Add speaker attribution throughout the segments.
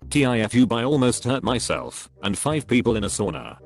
Speaker 1: TIFU I almost hurt myself, and 5 people in a sauna.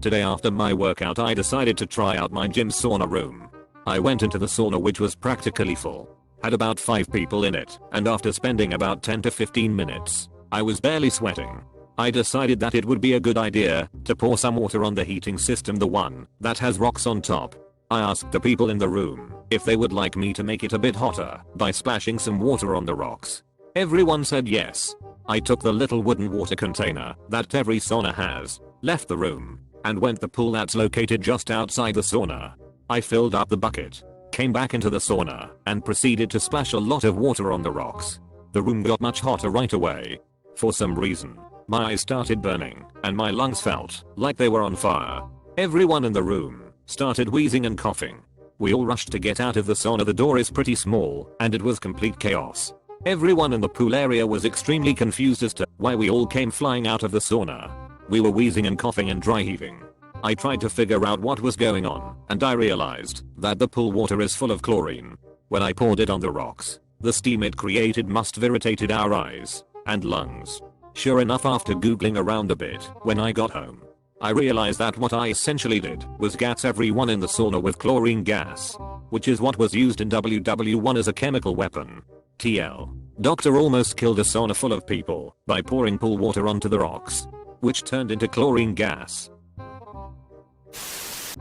Speaker 1: Today after my workout I decided to try out my gym sauna room. I went into the sauna which was practically full. Had about 5 people in it, and after spending about 10 to 15 minutes, I was barely sweating. I decided that it would be a good idea to pour some water on the heating system, the one that has rocks on top. I asked the people in the room if they would like me to make it a bit hotter by splashing some water on the rocks. Everyone said yes. I took the little wooden water container that every sauna has, left the room, and went to the pool that's located just outside the sauna. I filled up the bucket, came back into the sauna, and proceeded to splash a lot of water on the rocks. The room got much hotter right away. For some reason, my eyes started burning, and my lungs felt like they were on fire. Everyone in the room started wheezing and coughing. We all rushed to get out of the sauna. The door is pretty small, and it was complete chaos. Everyone in the pool area was extremely confused as to why we all came flying out of the sauna. We were wheezing and coughing and dry heaving. I tried to figure out what was going on, and I realized that the pool water is full of chlorine. When I poured it on the rocks, the steam it created must have irritated our eyes and lungs. Sure enough, after googling around a bit, when I got home, I realized that what I essentially did was gas everyone in the sauna with chlorine gas, which is what was used in WW1 as a chemical weapon. TL. Doctor almost killed a sauna full of people by pouring pool water onto the rocks, which turned into chlorine gas.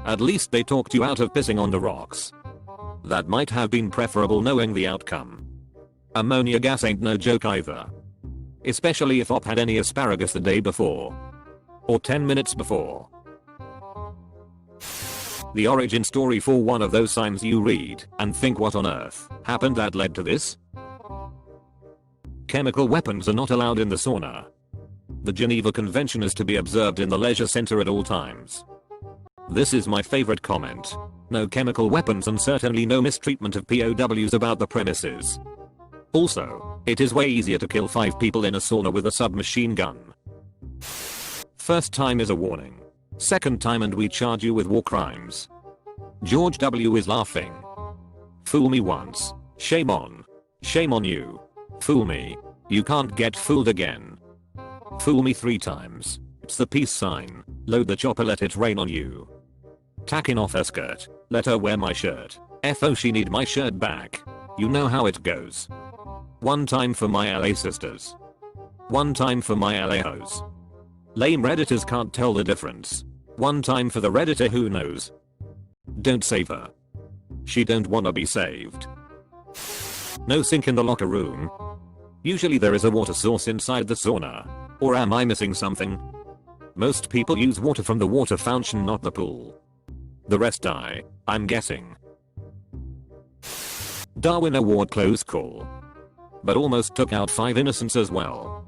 Speaker 1: At least they talked you out of pissing on the rocks. That might have been preferable knowing the outcome. Ammonia gas ain't no joke either. Especially if Op had any asparagus the day before. Or 10 minutes before. The origin story for one of those signs you read and think what on earth happened that led to this? Chemical weapons are not allowed in the sauna. The Geneva Convention is to be observed in the leisure center at all times. This is my favorite comment. No chemical weapons and certainly no mistreatment of POWs about the premises. Also, it is way easier to kill 5 people in a sauna with a submachine gun. First time is a warning. Second time and we charge you with war crimes. George W. is laughing. Fool me once. Shame on. Shame on you. Fool me. You can't get fooled again. Fool me 3 times. It's the peace sign. Load the chopper, let it rain on you. Tacking off her skirt. Let her wear my shirt. FO she need my shirt back. You know how it goes. One time for my LA sisters. One time for my LA hoes. Lame redditors can't tell the difference. One time for the redditor who knows. Don't save her. She don't wanna be saved. No sink in the locker room. Usually there is a water source inside the sauna. Or am I missing something? Most people use water from the water fountain, not the pool. The rest die, I'm guessing. Darwin Award close call. But almost took out 5 innocents as well.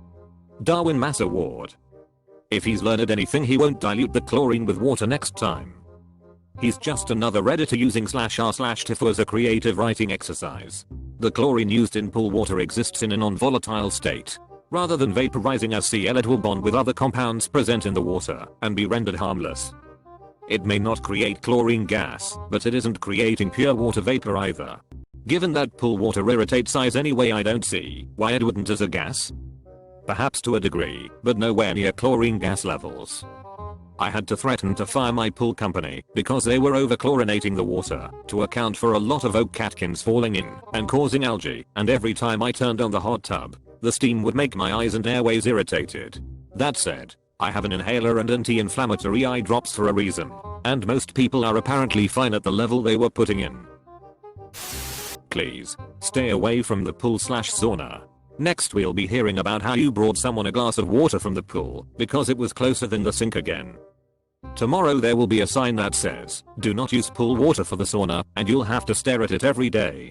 Speaker 1: Darwin Mass Award. If he's learned anything, he won't dilute the chlorine with water next time. He's just another redditor using /r/TIFU as a creative writing exercise. The chlorine used in pool water exists in a non-volatile state. Rather than vaporizing as Cl, it will bond with other compounds present in the water and be rendered harmless. It may not create chlorine gas, but it isn't creating pure water vapor either. Given that pool water irritates eyes anyway, I don't see why it wouldn't as a gas. Perhaps to a degree, but nowhere near chlorine gas levels. I had to threaten to fire my pool company because they were over-chlorinating the water to account for a lot of oak catkins falling in and causing algae, and every time I turned on the hot tub, the steam would make my eyes and airways irritated. That said, I have an inhaler and anti-inflammatory eye drops for a reason, and most people are apparently fine at the level they were putting in. Please, stay away from the pool/sauna. Next we'll be hearing about how you brought someone a glass of water from the pool because it was closer than the sink again. Tomorrow there will be a sign that says, do not use pool water for the sauna, and you'll have to stare at it every day.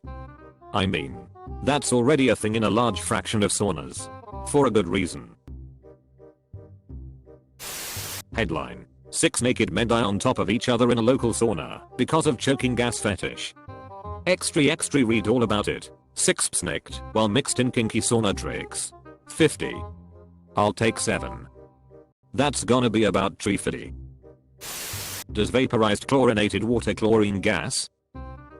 Speaker 1: I mean, that's already a thing in a large fraction of saunas. For a good reason. Headline. 6 naked men die on top of each other in a local sauna because of choking gas fetish. Extra read all about it. 6 snaked while mixed in kinky sauna tricks. 50. I'll take 7. That's gonna be about 350. Does vaporized chlorinated water chlorine gas?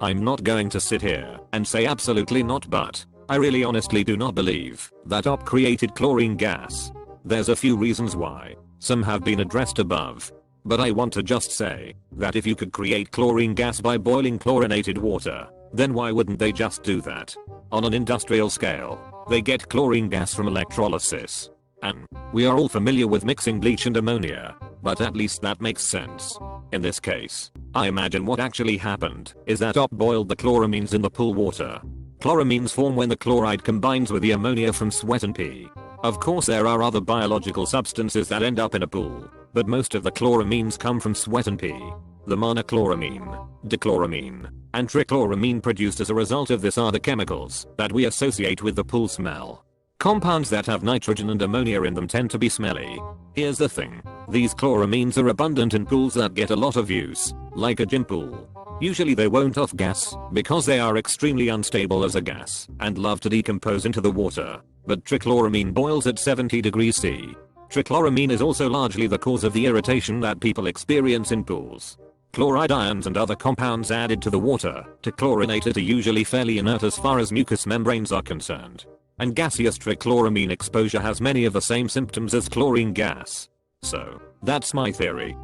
Speaker 1: I'm not going to sit here and say absolutely not, but I really honestly do not believe that OP created chlorine gas. There's a few reasons why. Some have been addressed above. But I want to just say that if you could create chlorine gas by boiling chlorinated water, then why wouldn't they just do that? On an industrial scale, they get chlorine gas from electrolysis. And we are all familiar with mixing bleach and ammonia, but at least that makes sense. In this case, I imagine what actually happened is that OP boiled the chloramines in the pool water. Chloramines form when the chloride combines with the ammonia from sweat and pee. Of course there are other biological substances that end up in a pool, but most of the chloramines come from sweat and pee. The monochloramine, dichloramine, and trichloramine produced as a result of this are the chemicals that we associate with the pool smell. Compounds that have nitrogen and ammonia in them tend to be smelly. Here's the thing, these chloramines are abundant in pools that get a lot of use, like a gym pool. Usually they won't off gas because they are extremely unstable as a gas and love to decompose into the water, but trichloramine boils at 70 degrees C. Trichloramine is also largely the cause of the irritation that people experience in pools. Chloride ions and other compounds added to the water to chlorinate it are usually fairly inert as far as mucous membranes are concerned. And gaseous trichloramine exposure has many of the same symptoms as chlorine gas. So, that's my theory.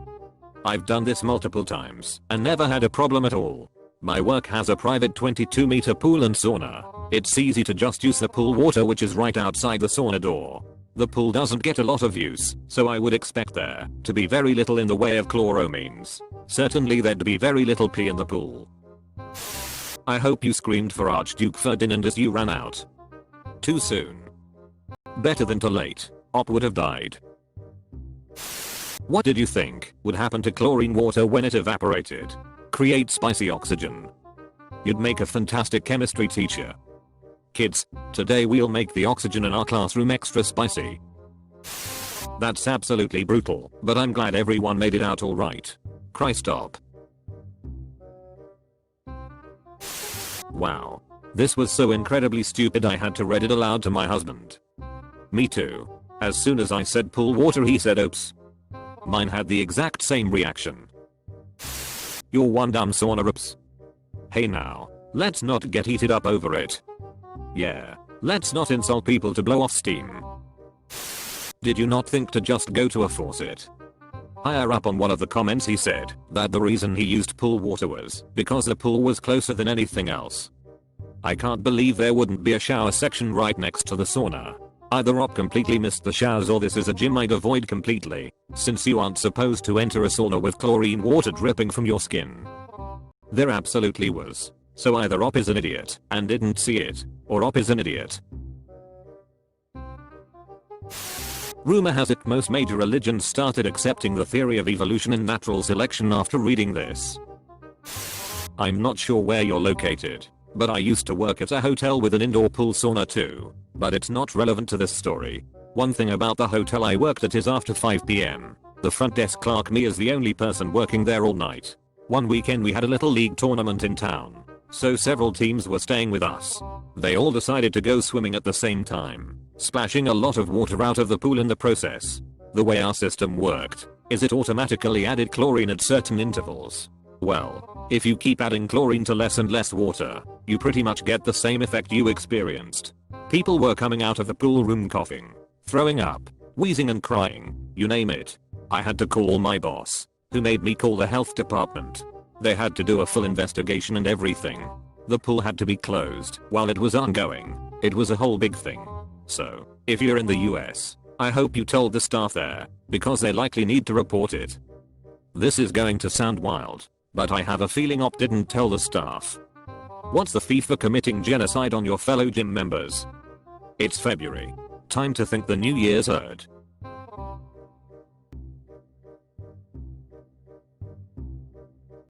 Speaker 1: I've done this multiple times and never had a problem at all. My work has a private 22-meter pool and sauna. It's easy to just use the pool water which is right outside the sauna door. The pool doesn't get a lot of use, so I would expect there to be very little in the way of chloramines. Certainly there'd be very little pee in the pool. I hope you screamed for Archduke Ferdinand as you ran out. Too soon. Better than too late. OP would have died. What did you think would happen to chlorine water when it evaporated? Create spicy oxygen. You'd make a fantastic chemistry teacher. Kids, today we'll make the oxygen in our classroom extra spicy. That's absolutely brutal, but I'm glad everyone made it out alright. Christ OP. Wow. This was so incredibly stupid I had to read it aloud to my husband. Me too. As soon as I said pool water he said oops. Mine had the exact same reaction. You're one dumb sauna oops. Hey now, let's not get heated up over it. Yeah, let's not insult people to blow off steam. Did you not think to just go to a faucet? Higher up on one of the comments he said that the reason he used pool water was because the pool was closer than anything else. I can't believe there wouldn't be a shower section right next to the sauna. Either OP completely missed the showers or this is a gym I'd avoid completely, since you aren't supposed to enter a sauna with chlorine water dripping from your skin. There absolutely was. So either OP is an idiot and didn't see it, or OP is an idiot. Rumor has it most major religions started accepting the theory of evolution and natural selection after reading this. I'm not sure where you're located, but I used to work at a hotel with an indoor pool sauna too, but it's not relevant to this story. One thing about the hotel I worked at is after 5 PM, the front desk clerk me is the only person working there all night. One weekend we had a little league tournament in town, so several teams were staying with us. They all decided to go swimming at the same time, splashing a lot of water out of the pool in the process. The way our system worked is it automatically added chlorine at certain intervals. Well, if you keep adding chlorine to less and less water, you pretty much get the same effect you experienced. People were coming out of the pool room coughing, throwing up, wheezing and crying, you name it. I had to call my boss, who made me call the health department. They had to do a full investigation and everything. The pool had to be closed while it was ongoing. It was a whole big thing. So, if you're in the US, I hope you told the staff there, because they likely need to report it. This is going to sound wild, but I have a feeling OP didn't tell the staff. What's the fee for committing genocide on your fellow gym members? It's February. Time to think the New Year's Erd.